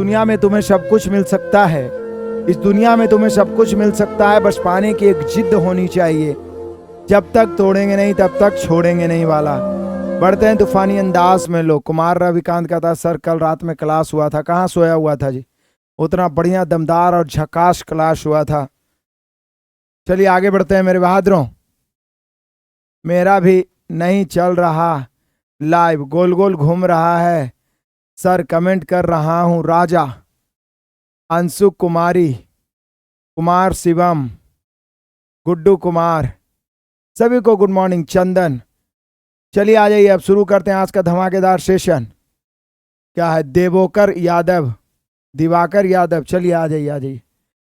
दुनिया में तुम्हें सब कुछ मिल सकता है, इस दुनिया में तुम्हें सब कुछ मिल सकता है, बस पाने की एक जिद होनी चाहिए। जब तक तोड़ेंगे नहीं तब तक छोड़ेंगे नहीं वाला। बढ़ते हैं तूफानी अंदाज में। लोग कुमार रविकांत का था, सर कल रात में क्लास हुआ था, कहाँ सोया हुआ था जी, उतना बढ़िया दमदार और झकाश क्लास हुआ था। चलिए आगे बढ़ते हैं मेरे बहादुरों। मेरा भी नहीं चल रहा लाइव, गोल गोल घूम रहा है सर, कमेंट कर रहा हूं राजा, अंशु कुमारी, कुमार शिवम, गुड्डू कुमार, सभी को गुड मॉर्निंग। चंदन, चलिए आ जाइए, अब शुरू करते हैं आज का धमाकेदार सेशन। क्या है, देवोकर यादव, दिवाकर यादव, चलिए आ जाइए आ जाइए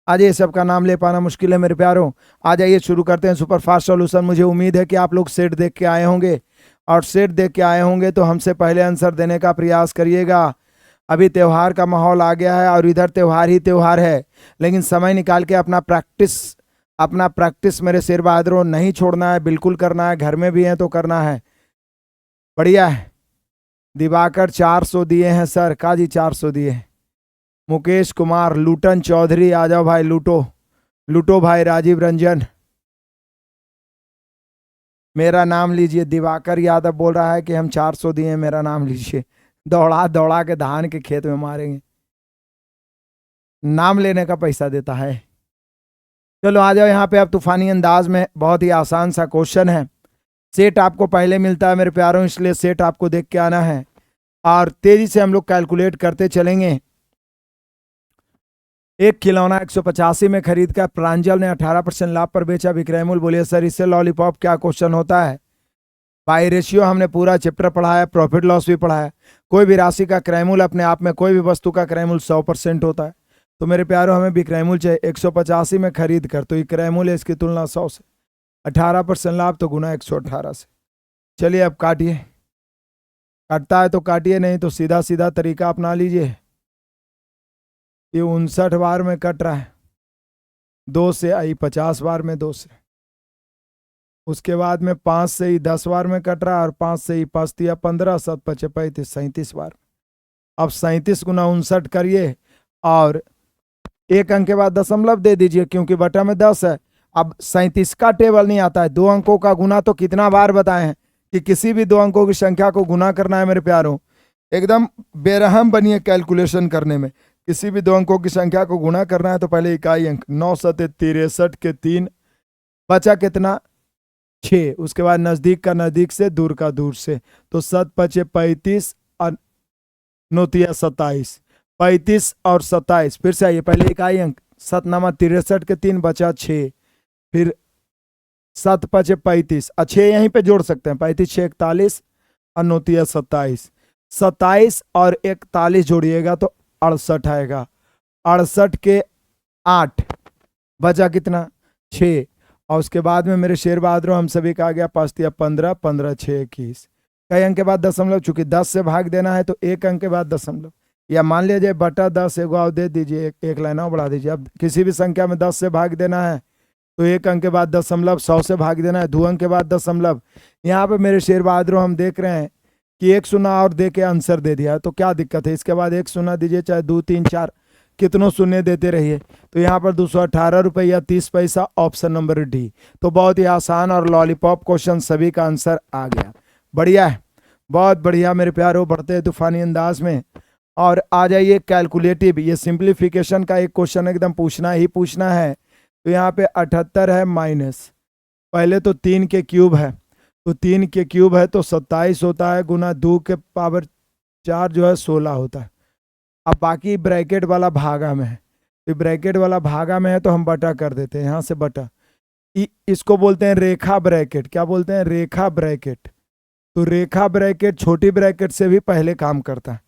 आ जाइए, सबका नाम ले पाना मुश्किल है मेरे प्यारों। आ जाइए, शुरू करते हैं सुपर फास्ट सॉल्यूशन। मुझे उम्मीद है कि आप लोग सेट देख के आए होंगे, और सेट देख के आए होंगे तो हमसे पहले आंसर देने का प्रयास करिएगा। अभी त्यौहार का माहौल आ गया है और इधर त्यौहार ही त्यौहार है, लेकिन समय निकाल के अपना प्रैक्टिस मेरे शेर बहादुरों नहीं छोड़ना है, बिल्कुल करना है। घर में भी है तो करना है। बढ़िया है। दिवाकर 400 दिए हैं सर, काजी 400 दिए। मुकेश कुमार, लूटन चौधरी, आ जाओ भाई, लूटो लूटो भाई। राजीव रंजन, मेरा नाम लीजिए। दिवाकर यादव बोल रहा है कि हम 400 दिए, मेरा नाम लीजिए। दौड़ा दौड़ा के धान के खेत में मारेंगे, नाम लेने का पैसा देता है। चलो आ जाओ यहाँ पे। अब तूफानी अंदाज में बहुत ही आसान सा क्वेश्चन है। सेट आपको पहले मिलता है मेरे प्यारों, इसलिए सेट आपको देख के आना है और तेजी से हम लोग कैलकुलेट करते चलेंगे। एक खिलौना 185 में खरीद कर प्रांजल ने 18% लाभ पर बेचा। विक्रय मूल्य, बोलिए सर इससे लॉलीपॉप क्या क्वेश्चन होता है? बाई रेशियो हमने पूरा चैप्टर पढ़ा है, प्रॉफिट लॉस भी पढ़ा है। कोई भी राशि का क्रय मूल्य अपने आप में, कोई भी वस्तु का क्रय मूल्य 100% होता है। तो मेरे प्यारों हमें विक्रय मूल्य चाहिए 185 में खरीद कर, तो ये क्रय मूल्य इसकी तुलना 100 से, 18% लाभ तो गुना 118 से। चलिए अब काटिए, काटता है तो काटिए, नहीं तो सीधा सीधा तरीका अपना लीजिए। ये 59 बार में कट रहा है, 2 से आई 50 बार में 2 से, उसके बाद में 5 से ही 10 बार में कट रहा है, और 5 से ही 5 दिया 15, 7 पचे 35, 37 बार। अब 37 गुना 59 करिए और एक अंक के बाद दशमलव दे दीजिए, क्योंकि बटा में 10 है। अब 37 का टेबल नहीं आता है, 2 अंकों का गुना तो कितना बार बताए हैं कि किसी भी 2 अंकों की संख्या को गुना करना है मेरे प्यारों। एकदम बेरहम बनिए कैलकुलेशन करने में। किसी भी 2 अंकों की संख्या को गुना करना है तो पहले इकाई अंक, 9 सते 63 के 3, बचा कितना 6, उसके बाद नजदीक का नजदीक से, दूर का दूर से, तो 7 पचे 35 और 9 27, 35 और 27। फिर से आइए, पहले इकाई अंक 7 नमा 63 के 3, बचा 6, फिर 7 पचे 35, 6 यहीं पे जोड़ सकते हैं, 35 6 41 और 9 27, 27 और 41 जोड़िएगा तो 68 आएगा। 68 के 8, बचा कितना 6, और उसके बाद में मेरे शेर बहादुरों हम सभी का आ गया 5 या 15, 15 6 21। कई अंक के बाद दशमलव, चूंकि 10 से भाग देना है तो एक अंक के बाद दशमलव, या मान लीजिए बटा 10 एक और दे दीजिए, एक लाइन और बढ़ा दीजिए। अब किसी भी संख्या में 10 से भाग देना है तो एक अंक के बाद दशमलव, 100 से भाग देना है 2 अंक के बाद दशमलव। यहाँ पे मेरे शेर बहादुरों हम देख रहे हैं कि एक शून्य और दे के आंसर दे दिया है, तो क्या दिक्कत है? इसके बाद एक शून्य दीजिए, चाहे 2 3 4 कितनों शून्य देते रहिए। तो यहाँ पर 218 रुपया 30 पैसा, ऑप्शन नंबर डी। तो बहुत ही आसान और लॉलीपॉप क्वेश्चन, सभी का आंसर आ गया। बढ़िया है, बहुत बढ़िया मेरे प्यारों। बढ़ते हैं तूफानी अंदाज में और आ जाइए कैलकुलेटिव, ये सिंप्लीफिकेशन का एक क्वेश्चन एकदम पूछना ही पूछना है। तो यहाँ पे 78 है माइनस, पहले तो 3 के क्यूब है, तो 3 के क्यूब है तो 27 होता है, गुना 2 के पावर 4 जो है 16 होता है। अब बाकी ब्रैकेट वाला भागा में है, तो ब्रैकेट वाला भागा में है तो हम बटा कर देते हैं, यहाँ से बटा। इसको बोलते हैं रेखा ब्रैकेट। क्या बोलते हैं? रेखा ब्रैकेट। तो रेखा ब्रैकेट छोटी ब्रैकेट से भी पहले काम करता है।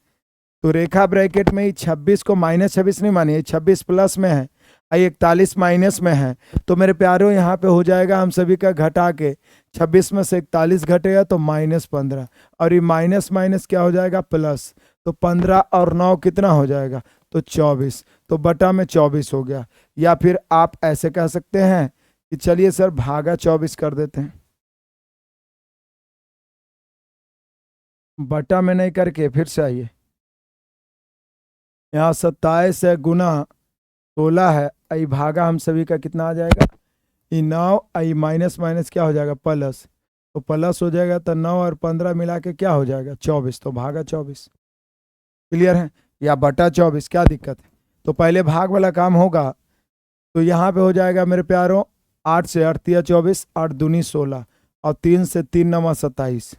तो रेखा ब्रैकेट में ही 26 को -26 नहीं मानिए, 26 प्लस में है, 41 माइनस में है। तो मेरे प्यारों यहाँ पे हो जाएगा हम सभी का घटा के, 26 में से 41 घटेगा तो -15, और ये माइनस माइनस क्या हो जाएगा प्लस, तो 15 और 9 कितना हो जाएगा? तो 24, तो बटा में 24 हो गया। या फिर आप ऐसे कह सकते हैं कि चलिए सर भागा 24 कर देते हैं, बटा में नहीं करके फिर से आइए, यहाँ 27 है गुना 16 है, आई भागा हम सभी का कितना आ जाएगा, ये 9, आई माइनस माइनस क्या हो जाएगा प्लस, तो प्लस हो जाएगा, तो 9 और 15 मिला के क्या हो जाएगा 24, तो भागा 24। क्लियर है, या बटा 24, क्या दिक्कत है। तो पहले भाग वाला काम होगा, तो यहाँ पे हो जाएगा मेरे प्यारों 8 से 8 तिया 24, 8 दूनी 16 और 3 से 3 नमा 27,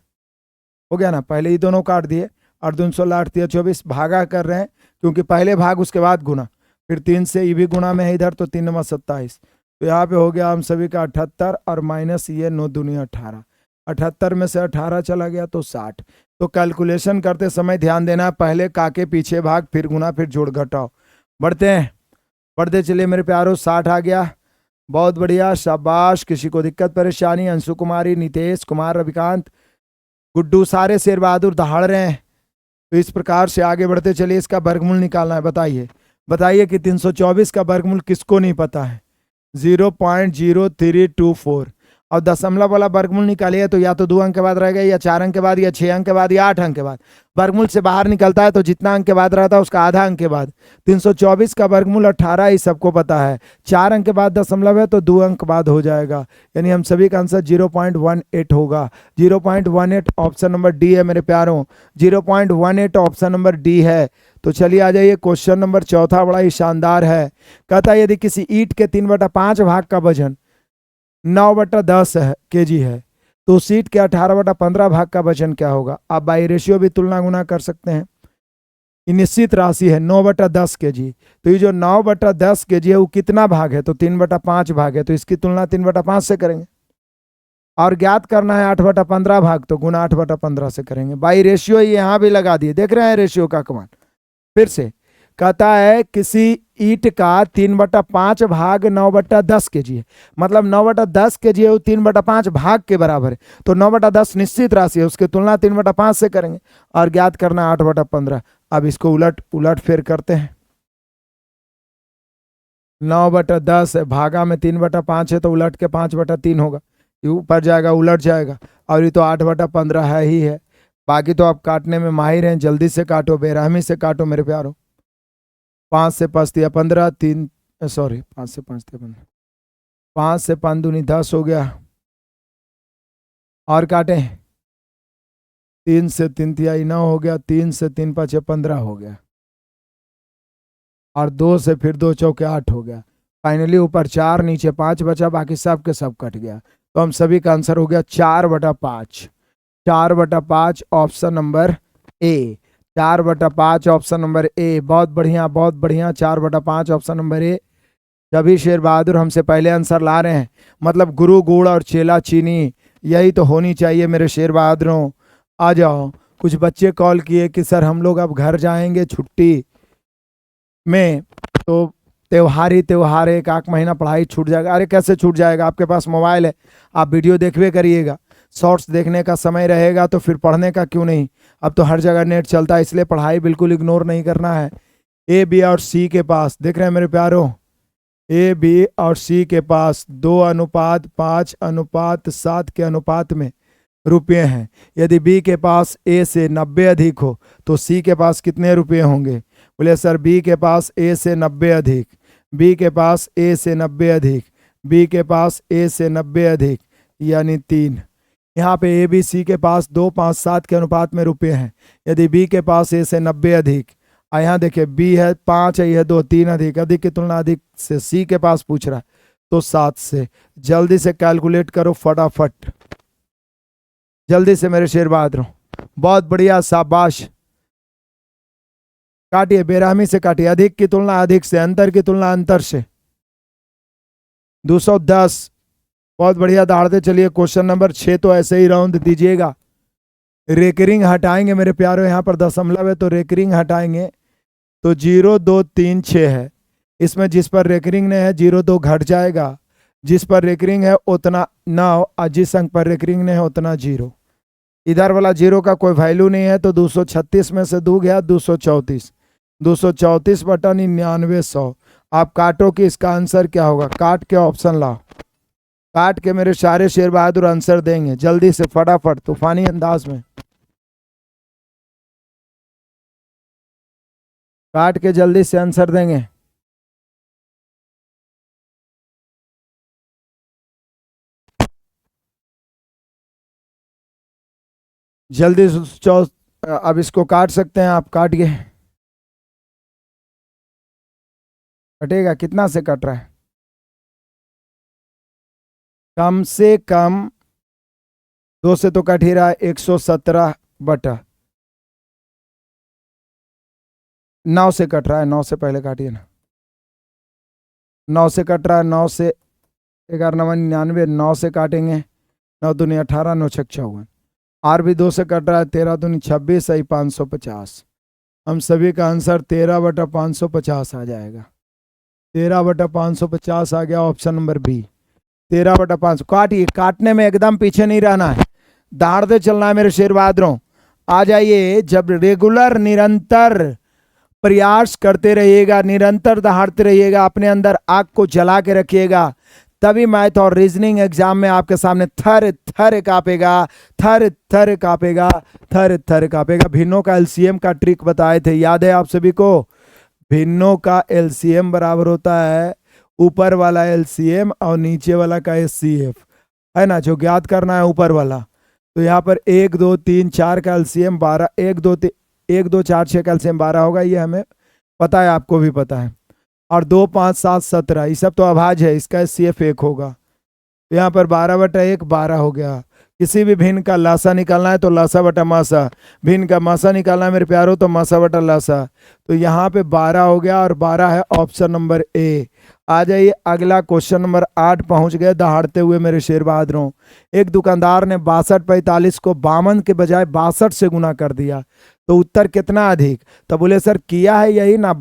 हो गया ना। पहले ये दोनों काट दिए, 8 दूनी 16 8 तिया 24, भागा कर रहे हैं क्योंकि पहले भाग उसके बाद गुना, फिर 3 से ये भी गुना में है इधर, तो 3 नमा 27, तो यहाँ पे हो गया हम सभी का 78 और माइनस ये 9 दूनी 18, 78 में से 18 चला गया तो 60। तो कैलकुलेशन करते समय ध्यान देना, पहले काके पीछे भाग फिर गुना फिर जोड़ घटाओ। बढ़ते हैं, बढ़ते चलिए मेरे प्यारों, 60 आ गया, बहुत बढ़िया, शाबाश। किसी को दिक्कत परेशानी, अंशु कुमारी, नितेश कुमार, रविकांत, गुड्डू, सारे शेर बहादुर दहाड़ रहे हैं। तो इस प्रकार से आगे बढ़ते चलिए, इसका वर्गमूल निकालना है। बताइए बताइए कि 324 का वर्गमूल किसको नहीं पता है, 0.0324, और दशमलव वाला वर्गमूल निकालिए तो या तो 2 अंक के बाद रहेगा, या 4 अंक के बाद, या 6 अंक के बाद, या 8 अंक के बाद। वर्गमूल से बाहर निकलता है तो जितना अंक के बाद रहता है उसका आधा अंक के बाद। 324 का वर्गमूल 18 ही सबको पता है, 4 अंक के बाद दशमलव है तो 2 अंक बाद हो जाएगा, यानी हम सभी का आंसर 0.18 होगा। 0.18 ऑप्शन नंबर डी है मेरे प्यारों, 0.18 ऑप्शन नंबर डी है। तो चलिए आ जाइए, क्वेश्चन नंबर चौथा बड़ा ही शानदार है। कहता है यदि किसी ईंट के 3/5 भाग का वजन 9/10 kg है, तो सीट के 18/15 भाग का वजन क्या होगा। आप बाई रेशियो भी तुलना गुना कर सकते हैं। ये निश्चित राशि है 9/10 kg, तो ये जो 9/10 kg है वो कितना भाग है, तो 3/5 भाग है, तो इसकी तुलना 3/5 से करेंगे। और ज्ञात करना है 8/15 भाग, तो गुना 8/15 से करेंगे। बाई रेशियो यहाँ भी लगा दिए, देख रहे हैं रेशियो का कमाल। फिर से कहता है किसी ईंट का 3/5 भाग 9/10 kg है, मतलब 9/10 kg है वो 3/5 भाग के बराबर है, तो 9/10 निश्चित राशि है, उसकी तुलना 3/5 से करेंगे और ज्ञात करना 8/15। अब इसको उलट उलट फेर करते हैं, 9/10 है, भागा में 3/5 है, तो उलट के 5/3 होगा, ये ऊपर जाएगा उलट जाएगा, और ये तो 8/15 है ही है। बाकी तो आप काटने में माहिर हैं, जल्दी से काटो, बेरहमी से काटो मेरे प्यारों। 5 से 5 दिया 15, 3 सॉरी 5 से 5 दिया 15, 5 से 5 दूनी 10 हो गया, और काटें 3 से 3 तिहाई 9 हो गया, 3 से 3 5 15 हो गया, और 2 से फिर 2 चौके 8 हो गया। फाइनली ऊपर 4 नीचे 5 बचा, बाकी सब के सब कट गया, तो हम सभी का आंसर हो गया 4/5। 4/5 option number A, 4/5 option number A, बहुत बढ़िया बहुत बढ़िया, 4/5 ऑप्शन नंबर ए। सभी शेर बहादुर हमसे पहले आंसर ला रहे हैं, मतलब गुरु गुड़ और चेला चीनी, यही तो होनी चाहिए मेरे शेर बहादुरों। आ जाओ, कुछ बच्चे कॉल किए कि सर हम लोग अब घर जाएंगे छुट्टी में, तो त्योहार ही त्योहार है, 1 महीना पढ़ाई छूट जाएगा। अरे कैसे छूट जाएगा, आपके पास मोबाइल है, आप वीडियो देखबे करिएगा, शॉर्ट्स देखने का समय रहेगा तो फिर पढ़ने का क्यों नहीं। अब तो हर जगह नेट चलता है, इसलिए पढ़ाई बिल्कुल इग्नोर नहीं करना है। ए बी और सी के पास देख रहे हैं मेरे प्यारों, ए बी और सी के पास 2:5:7 के अनुपात में रुपये हैं। यदि बी के पास ए से 90 अधिक हो तो सी के पास कितने रुपये होंगे। बोले सर बी के पास ए से 90 अधिक, बी के पास ए से 90 अधिक, बी के पास ए से 90 अधिक, यानी 3। यहाँ पे ए बी सी के पास 2:5:7 के अनुपात में रुपये हैं। यदि बी के पास ए से 90 अधिक, यहाँ देखिए बी है 5 है, यह 2 3 अधिक, अधिक की तुलना अधिक से सी के पास पूछ रहा है, तो 7 से। जल्दी से कैलकुलेट करो फटाफट, जल्दी से मेरे शेर बहादुर, बहुत बढ़िया शाबाश। काटिए, बेरहमी से काटिए, अधिक की तुलना अधिक से, अंतर की तुलना अंतर से। 210, बहुत बढ़िया, दहाड़ते चलिए। क्वेश्चन नंबर 6 तो ऐसे ही राउंड दीजिएगा, रेकरिंग हटाएंगे मेरे प्यारों, यहाँ पर दशमलव है तो रेकरिंग हटाएंगे, तो 0 2 3 6 है। इसमें जिस पर रेकरिंग ने है 0 2 घट जाएगा, जिस पर रेकरिंग है उतना 9, और जिस अंक पर रेकरिंग ने है उतना 0। इधर वाला 0 का कोई वैल्यू नहीं है, तो 236 में से 2 गया 234, 234 बटा 9900। आप काटो कि इसका आंसर क्या होगा, काट के ऑप्शन लाओ, काट के मेरे सारे शेर बहादुर आंसर देंगे जल्दी से फटाफट तूफानी अंदाज में। काट के जल्दी से आंसर देंगे। जल्दी अब इसको काट सकते हैं आप, काटिए। कटेगा, कितना से कट रहा है? कम से कम 2 से तो कट ही रहा है। 117 बटा 9 से कट रहा है। 9 से पहले काटिए ना। 9 से कट रहा है। 9 से 11 9 99, 9 से काटेंगे। 9 दूनी 18, 9 छक 54। आर भी 2 से कट रहा है। 13 दूनी 26, सही 550। हम सभी का आंसर 13 बटा 550 आ जाएगा। 13 बटा 550 आ गया, ऑप्शन नंबर बी। 13 बटा 500। काटिए, काटने में एकदम पीछे नहीं रहना है, दहाड़ते चलना है मेरे शेर बहादुरों। आ जाइए। जब रेगुलर निरंतर प्रयास करते रहिएगा, निरंतर दहाड़ते रहिएगा, अपने अंदर आग को जला के रखिएगा, तभी मैथ और रीजनिंग एग्जाम में आपके सामने थर थर कांपेगा, थर थर कांपेगा, थर थर कांपेगा। भिन्नों का एलसीएम का ट्रिक बताए थे, याद है आप सभी को? भिन्नों का एलसीएम बराबर होता है ऊपर वाला एलसीएम और नीचे वाला का एचसीएफ, है ना? जो ज्ञात करना है ऊपर वाला। तो यहाँ पर 1 2 3 4 का एलसीएम 12, 1 2 4 6 का एलसीएम 12 होगा, ये हमें पता है, आपको भी पता है। और 2 5 7 17, ये सब तो अभाज्य है, इसका एचसीएफ 1 होगा। तो यहाँ पर 12 बटा 1 12 हो गया। किसी भी भिन्न का लासा निकालना है तो लासा बटा मासा, भिन्न का मासा निकालना है मेरे प्यारों तो मासा बटा लासा। तो यहाँ पे 12 हो गया और 12 है ऑप्शन नंबर ए। आ जाइए अगला क्वेश्चन नंबर 8 पहुंच गए दहाड़ते हुए मेरे शेर बहादुरों। एक दुकानदार ने 62 45 को 52 के बजाय 62 से गुना कर दिया, तो उत्तर कितना अधिक? तो बोले सर किया है यही ना,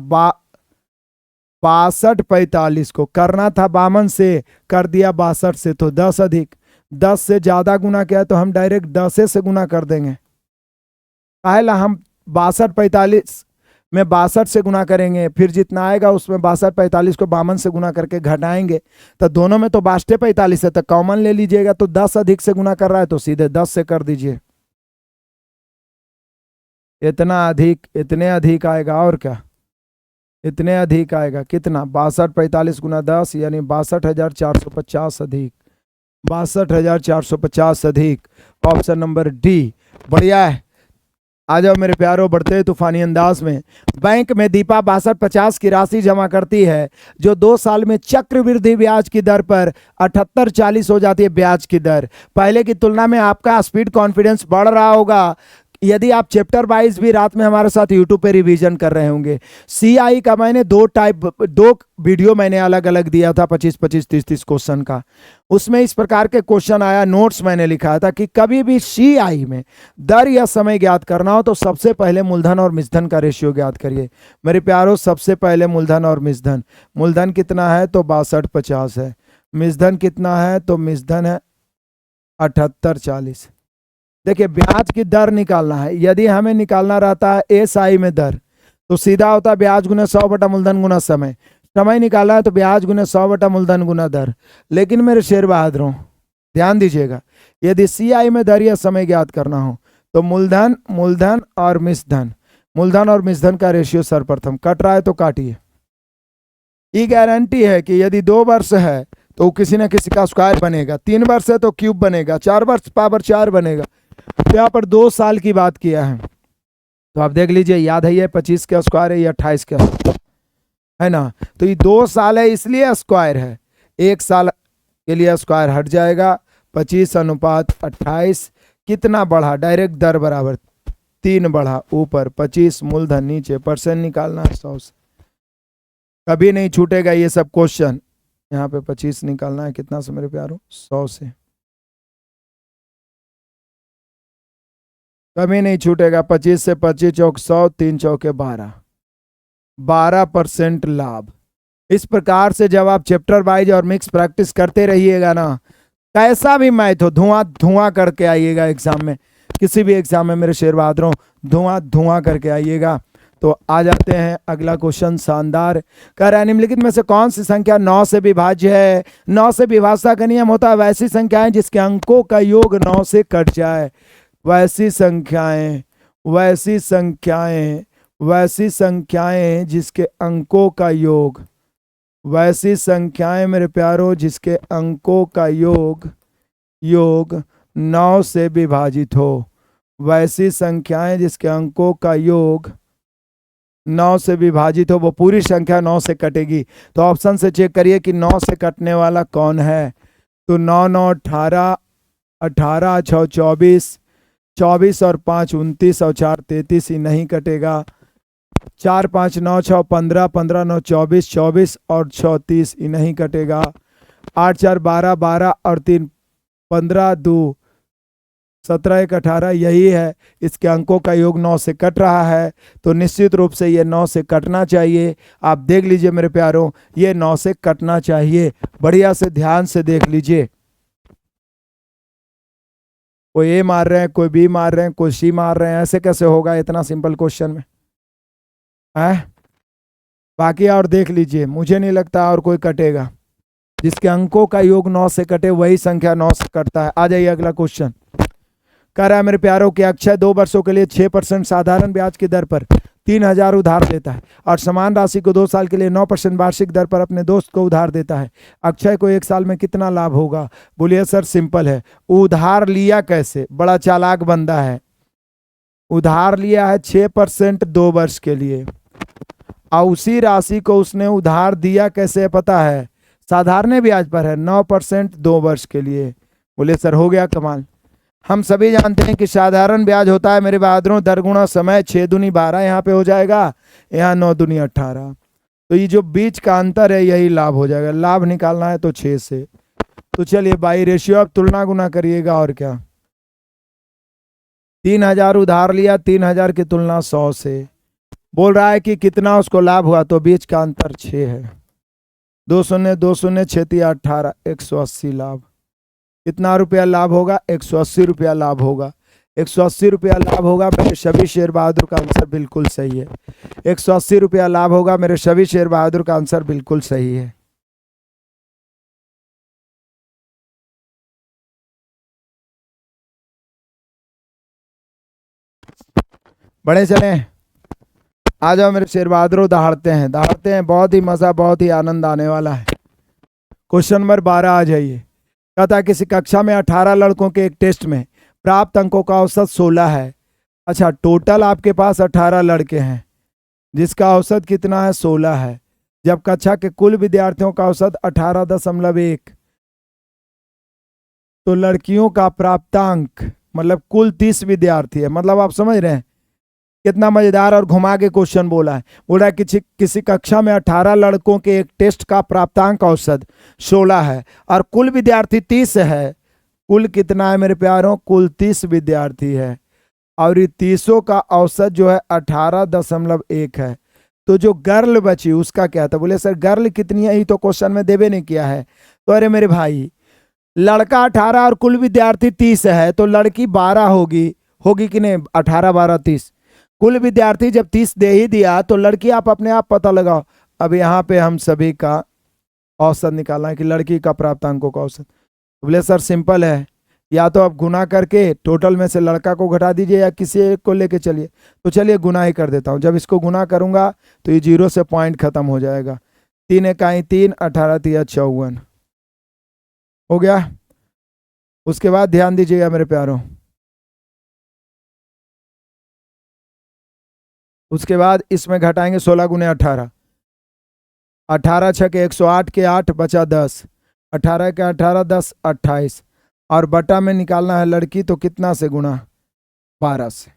62 45 को करना था 52 से, कर दिया 62 से, तो 10 अधिक। 10 से ज्यादा गुना किया तो हम डायरेक्ट 10 से गुना कर देंगे। पहला हम 62 45 में 62 से गुना करेंगे, फिर जितना आएगा उसमें 62 45 को 52 से गुना करके घटाएंगे, तो दोनों में तो 62 45 है, तो कॉमन ले लीजिएगा। तो 10 अधिक से गुना कर रहा है तो सीधे 10 से कर दीजिए। इतना अधिक, इतने अधिक आएगा, और क्या इतने अधिक आएगा। कितना? 62 45 गुना 10 यानी 62,450 अधिक, 62,450 अधिक, ऑप्शन नंबर डी। बढ़िया है। आ जाओ मेरे प्यारों, बढ़ते तूफानी अंदाज में। बैंक में दीपा 62 50 की राशि जमा करती है, जो 2 साल में चक्रवृद्धि ब्याज की दर पर 78 40 हो जाती है ब्याज की दर। पहले की तुलना में आपका स्पीड कॉन्फिडेंस बढ़ रहा होगा यदि आप चैप्टर वाइज भी रात में हमारे साथ यूट्यूब पे रिवीजन कर रहे होंगे। सीआई का मैंने 2 वीडियो मैंने अलग अलग दिया था, 25 25 30 30 क्वेश्चन का। उसमें इस प्रकार के क्वेश्चन आया, नोट्स मैंने लिखा था कि कभी भी सीआई में दर या समय ज्ञात करना हो तो सबसे पहले मूलधन और मिसधन का रेशियो ज्ञात करिए। मेरे प्यारों, सबसे पहले मूलधन और मिसधन। मूलधन कितना है तो 62 50 है, मिसधन कितना है तो मिसधन है 78 40। देखिए ब्याज की दर निकालना है, यदि हमें निकालना रहता है एसआई में दर तो सीधा होता है ब्याज गुना 100 बटा मूलधन गुना समय। समय निकालना है तो ब्याज गुना 100 बटा मूलधन गुना दर। लेकिन मेरे शेर बहादुरों ध्यान दीजिएगा, यदि सीआई में दर या समय ज्ञात करना हो तो मूलधन मूलधन और मिसधन, मूलधन और मिसधन का रेशियो सर्वप्रथम। कट रहा है तो काटिए। ये गारंटी है कि यदि 2 वर्ष है तो किसी न किसी का स्क्वायर बनेगा, 3 वर्ष है तो क्यूब बनेगा, 4 वर्ष पावर 4 बनेगा। तो यहाँ पर 2 साल की बात किया है, तो आप देख लीजिए, याद है ये 25 का स्क्वायर है, ये 28 का है ना। तो ये 2 साल है इसलिए स्क्वायर है, 1 साल के लिए स्क्वायर हट जाएगा। 25 अनुपात 28 कितना बढ़ा? डायरेक्ट दर बराबर 3 बढ़ा, ऊपर 25 मूलधन, नीचे परसेंट निकालना है 100 से। कभी नहीं छूटेगा ये सब क्वेश्चन। यहाँ पे 25 निकालना है कितना से मेरे प्यारों? 100 से। कभी नहीं छूटेगा। 25 से 25 चौक 100, 3 चौके 12, 12% लाभ। इस प्रकार से जब आप चैप्टर वाइज और मिक्स प्रैक्टिस करते रहिएगा ना, कैसा भी मैथ हो धुआं धुआं करके आइएगा एग्जाम में, किसी भी एग्जाम में मेरे शेर बहादुरों धुआं धुआं करके आइएगा। तो आ जाते हैं अगला क्वेश्चन, शानदार। कह रहा है निम्नलिखित में से कौन सी संख्या 9 से विभाज्य है? 9 से विभाज्यता का नियम होता है वैसी संख्याएं जिसके अंकों का योग 9 से कट जाए। वैसी संख्याएं वैसी संख्याएं जिसके अंकों का योग, वैसी संख्याएं मेरे प्यारों जिसके अंकों का योग योग 9 से विभाजित हो। वैसी संख्याएं जिसके अंकों का योग 9 से विभाजित हो, वो पूरी संख्या 9 से कटेगी। तो ऑप्शन से चेक करिए कि 9 से कटने वाला कौन है। तो 9 9 18, 18 6 24, 24 और 5 29 और 4 33, ही नहीं कटेगा। 4 5 9 6 15, 15 9 24, 24 और 6 30, ही नहीं कटेगा। 8 4 12, 12 और 3 15, 2 17 1 18, यही है। इसके अंकों का योग 9 से कट रहा है, तो निश्चित रूप से ये 9 से कटना चाहिए। आप देख लीजिए मेरे प्यारों, ये 9 से कटना चाहिए। बढ़िया से ध्यान से देख लीजिए। कोई ए मार रहे हैं, कोई बी मार रहे हैं, कोई सी मार रहे हैं, ऐसे कैसे होगा इतना सिंपल क्वेश्चन में है। बाकी और देख लीजिए, मुझे नहीं लगता और कोई कटेगा। जिसके अंकों का योग 9 से कटे वही संख्या 9 से कटता है। आ जाइए अगला क्वेश्चन। कह रहा है मेरे प्यारों कि अक्षय 2 वर्षों के लिए 6% साधारण ब्याज की दर पर 3000 उधार लेता है और समान राशि को 2 साल के लिए 9% वार्षिक दर पर अपने दोस्त को उधार देता है। अक्षय को 1 साल में कितना लाभ होगा? बोलिए सर सिंपल है। उधार लिया कैसे? बड़ा चालाक बंदा है। उधार लिया है 6% 2 वर्ष के लिए, और उसी राशि को उसने उधार दिया कैसे पता है? साधारण ब्याज पर है, 9% 2 वर्ष के लिए। बोले सर हो गया कमाल। हम सभी जानते हैं कि साधारण ब्याज होता है मेरे बहादुरों 10 गुना समय, 6 दूनी 12 यहाँ पे हो जाएगा, यहाँ 9 दूनी 18। तो ये जो बीच का अंतर है यही लाभ हो जाएगा। लाभ निकालना है तो 6 से। तो चलिए बाई रेशियो अब तुलना गुना करिएगा और क्या। 3000 उधार लिया, 3000 की तुलना 100 से। बोल रहा है कि कितना उसको लाभ हुआ, तो बीच का अंतर 6 है। 2 शून्य 2 शून्य 6 18, 180 लाभ। कितना रुपया लाभ होगा? 180 रुपया लाभ होगा। 180 रुपया लाभ होगा। मेरे सभी शेर बहादुर का आंसर बिल्कुल सही है। 180 रुपया लाभ होगा। मेरे सभी शेर बहादुर का आंसर बिल्कुल सही है। बड़े चले, आ जाओ मेरे शेर बहादुर, दहाड़ते हैं दहाड़ते हैं। बहुत ही मजा, बहुत ही आनंद आने वाला है। क्वेश्चन नंबर 12 आ जाइए। कहता है किसी कक्षा में 18 लड़कों के एक टेस्ट में प्राप्त अंकों का औसत 16 है। अच्छा, टोटल आपके पास 18 लड़के हैं जिसका औसत कितना है? 16 है। जब कक्षा के कुल विद्यार्थियों का औसत 18.1, तो लड़कियों का प्राप्तांक मतलब कुल 30 विद्यार्थी है। मतलब आप समझ रहे हैं कितना मजेदार और घुमा के क्वेश्चन बोला है। बोल रहा है कि किसी कक्षा में 18 लड़कों के एक टेस्ट का प्राप्तांक औसत 16 है और कुल विद्यार्थी 30 है। कुल कितना है मेरे प्यारों? कुल 30 विद्यार्थी है और ये 30 का औसत जो है 18.1 है। तो जो गर्ल बची उसका क्या था? बोले सर गर्ल कितनी है, ही तो क्वेश्चन में देवे नहीं किया है। तो अरे मेरे भाई, लड़का 18 और कुल विद्यार्थी 30 है, तो लड़की 12 होगी। होगी कि नहीं? 18 12 30। कुल विद्यार्थी जब 30 दे ही दिया तो लड़की आप अपने आप पता लगाओ। अब यहाँ पे हम सभी का औसत निकालना है कि लड़की का प्राप्तांकों का औसत। बोले सर सिंपल है, या तो आप गुना करके टोटल में से लड़का को घटा दीजिए या किसी एक को लेके चलिए। तो चलिए गुना ही कर देता हूँ। जब इसको गुना करूंगा तो ये 0 से पॉइंट खत्म हो जाएगा। 3 इकाई 3, 18 3 54 हो गया। उसके बाद ध्यान दीजिएगा मेरे प्यारों, उसके बाद इसमें घटाएंगे 16 गुने 18। 18 छः के 108 के 8 बचा 10, 18 के 18 10 28, और बटा में निकालना है लड़की, तो कितना से गुना? 12 से।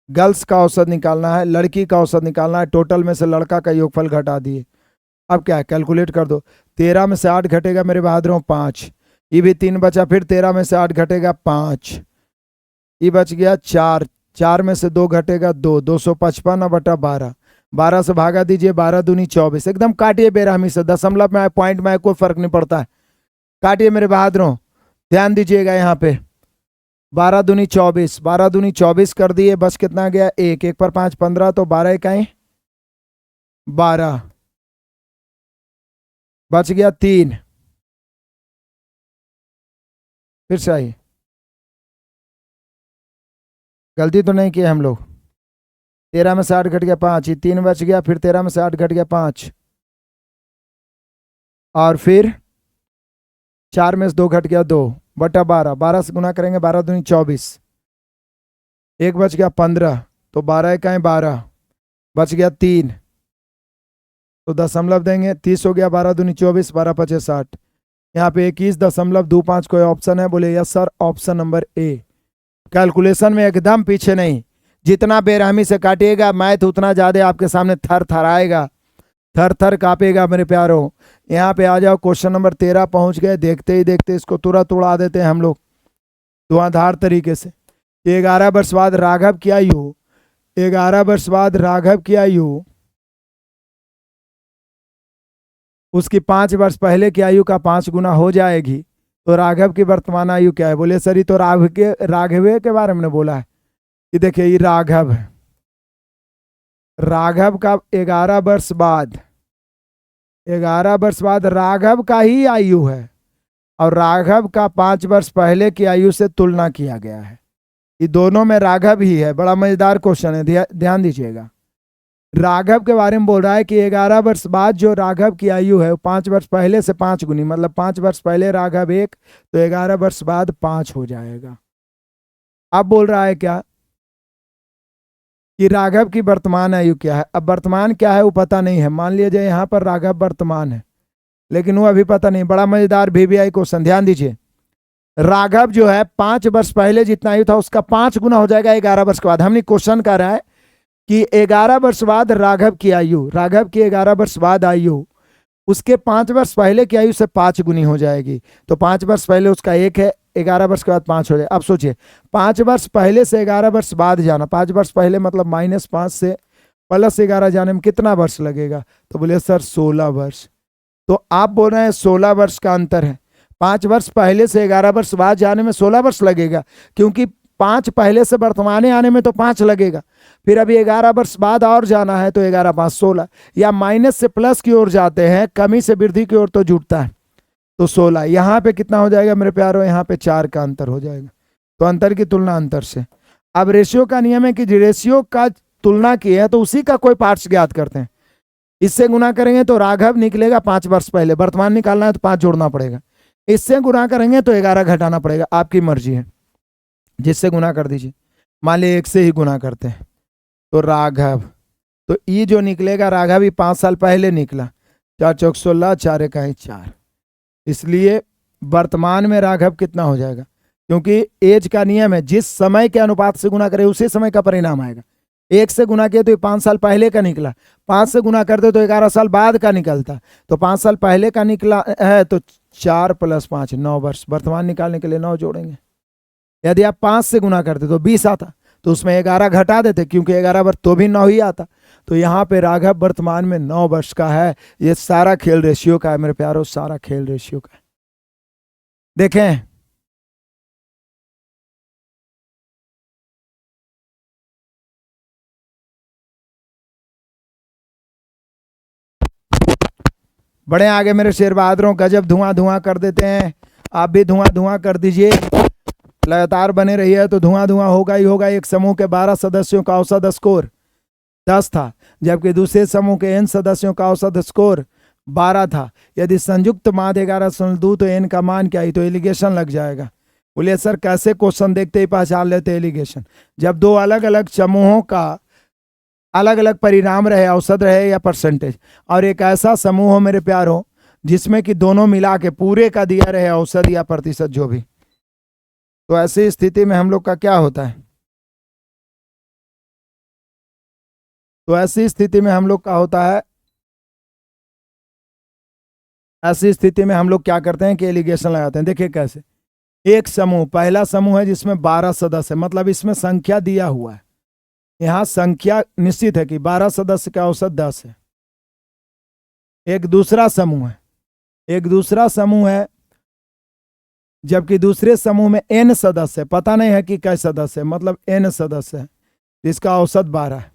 गर्ल्स का औसत निकालना है, लड़की का औसत निकालना है। टोटल में से लड़का का योगफल घटा दिए। अब क्या है, कैलकुलेट कर दो। 13 में से 8 घटेगा मेरे बहादुरों 5, ये भी 3 बचा। फिर 13 में से 8 घटेगा 5, ये बच गया 4। 4 में से 2 घटेगा 2, 255 बटा 12। 12 से भागा दीजिए, 12 दूनी 24। एकदम काटिए बेरहमी से, दशमलव में आए पॉइंट में आए कोई फर्क नहीं पड़ता है। काटिए मेरे बहादुरों, ध्यान दीजिएगा यहाँ पे। 12 दूनी 24, 12 दूनी 24 कर दिए, बस कितना गया? 1, 1 पर 5 15, तो 12 इकाई 12, बच गया 3। फिर से आइए, गलती तो नहीं की हम लोग। 13 में से 8 घट गया 5, ये 3 बच गया, फिर 13 में से 8 घट गया 5, और फिर 4 में से 2 घट गया 2/12, 12 से गुना करेंगे 12 दूनी 24, 1 बच गया 15, तो 12 इकाई 12, बच गया 3, तो दशमलव देंगे, 30 हो गया, 12 दूनी 24, 12 पचे 60, यहाँ पे 21.25 कोई ऑप्शन है? बोले yes sir, option number A. Calculation में एकदम पीछे नहीं, जितना बेरहमी से काटिएगा मैथ उतना ज्यादा आपके सामने थर थर आएगा, थर थर कांपेगा मेरे प्यारों। यहाँ पे आ जाओ, क्वेश्चन नंबर 13 पहुंच गए। देखते ही देखते इसको तुरंत उड़ा देते हैं हम लोग धुआंधार तरीके से। 11 वर्ष बाद राघव की आयु, 11 वर्ष बाद राघव की आयु उसकी 5 वर्ष पहले की आयु का 5 गुना हो जाएगी, तो राघव की वर्तमान आयु क्या है? बोले सर ये तो राघवे के बारे में बोला है कि देखिए ये राघव है, राघव का 11 वर्ष बाद, 11 वर्ष बाद राघव का ही आयु है, और राघव का 5 वर्ष पहले की आयु से तुलना किया गया है। ये दोनों में राघव ही है। बड़ा मजेदार क्वेश्चन है, ध्यान दीजिएगा। राघव के बारे में बोल रहा है कि 11 वर्ष बाद जो राघव की आयु है वो 5 वर्ष पहले से 5 गुनी, मतलब 5 वर्ष पहले राघव 1, तो 11 वर्ष बाद 5 हो जाएगा। अब बोल रहा है क्या कि राघव की वर्तमान आयु क्या है? अब वर्तमान क्या है वो पता नहीं है। मान लीजिए यहाँ पर राघव वर्तमान है, लेकिन वो अभी पता नहीं। बड़ा मजेदार VVI क्वेश्चन, ध्यान दीजिए। राघव जो है 5 वर्ष पहले जितना आयु था उसका 5 गुना हो जाएगा 11 वर्ष के बाद। हमने क्वेश्चन कर रहा है कि 11 वर्ष बाद राघव की आयु, राघव की 11 वर्ष बाद आयु उसके 5 वर्ष पहले की आयु से 5 गुनी हो जाएगी। तो 5 वर्ष पहले उसका 1 है, 11 वर्ष के बाद 5 हो जाए। अब सोचिए 5 वर्ष पहले से 11 वर्ष बाद जाना, 5 वर्ष पहले मतलब -5 से +11 जाने में कितना वर्ष लगेगा? तो बोले सर 16 वर्ष। तो आप बोल रहे हैं 16 वर्ष का अंतर है। 5 वर्ष पहले से 11 वर्ष बाद जाने में 16 वर्ष लगेगा, क्योंकि 5 पहले से वर्तमाने आने में तो 5 लगेगा, फिर अभी 11 वर्ष बाद और जाना है, तो 11 5 16, या माइनस से प्लस की ओर जाते हैं, कमी से वृद्धि की ओर तो जुटता है, तो 16। यहाँ पे कितना हो जाएगा मेरे प्यारों? यहाँ पे 4 का अंतर हो जाएगा। तो अंतर की तुलना अंतर से। अब रेशियो का नियम है कि रेशियो का तुलना की है तो उसी का कोई पार्ट्स ज्ञात करते हैं। इससे गुना करेंगे तो राघव निकलेगा 5 वर्ष पहले, वर्तमान निकालना है तो 5 जोड़ना पड़ेगा। इससे गुना करेंगे तो 11 घटाना पड़ेगा, आपकी मर्जी है, जिससे गुना कर दीजिए। मान लीजिए 1 से ही गुना करते हैं तो राघव, तो ये जो निकलेगा राघव ही 5 साल पहले निकला, 4 चौक 16, 4 इकाई 4। इसलिए वर्तमान में राघव कितना हो जाएगा? क्योंकि एज का नियम है, जिस समय के अनुपात से गुना करे उसी समय का परिणाम आएगा। 1 से गुना किया तो 5 साल पहले का निकला, 5 से गुना करते तो 11 साल बाद का निकलता, तो 5 साल पहले का निकला है, तो 4 + 5 9 वर्ष। वर्तमान निकालने के लिए 9 जोड़ेंगे। यदि आप 5 से गुना करते तो 20 आता, तो उसमें 11 घटा देते, क्योंकि 11 वर्ष तो भी 9 ही आता। तो यहाँ पे राघव वर्तमान में 9 वर्ष का है। ये सारा खेल रेशियो का है मेरे प्यारों, सारा खेल रेशियो का है। देखें बड़े आगे मेरे शेर बहादुरों, गजब धुआं धुआं कर देते हैं। आप भी धुआं धुआं कर दीजिए, लगातार बने रहिए तो धुआं धुआं होगा ही होगा। एक समूह के 12 सदस्यों का औसत स्कोर 10 था, जबकि दूसरे समूह के n सदस्यों का औसत स्कोर 12 था। यदि संयुक्त माध्य 11.2 तो n का मान क्या है? तो एलिगेशन लग जाएगा। बोलिए सर कैसे? क्वेश्चन देखते ही पहचान लेते एलिगेशन। जब 2 अलग अलग समूहों का अलग अलग परिणाम रहे, औसत रहे या परसेंटेज, और एक ऐसा समूह हो मेरे प्यारों जिसमें कि दोनों मिला के पूरे का दिया रहे औसत या प्रतिशत जो भी, तो ऐसी स्थिति में हम लोग का क्या होता है? तो ऐसी स्थिति में हम लोग का होता है, ऐसी स्थिति में हम लोग क्या करते हैं कि एलिगेशन लगाते हैं। देखिए कैसे। एक समूह, पहला समूह है जिसमें 12 सदस्य, मतलब इसमें संख्या दिया हुआ है, यहाँ संख्या निश्चित है कि 12 सदस्य का औसत 10 है। एक दूसरा समूह है, एक दूसरा समूह है जबकि दूसरे समूह में n सदस्य है, पता नहीं है कि कै सदस्य है, मतलब n सदस्य है, इसका औसत 12 है।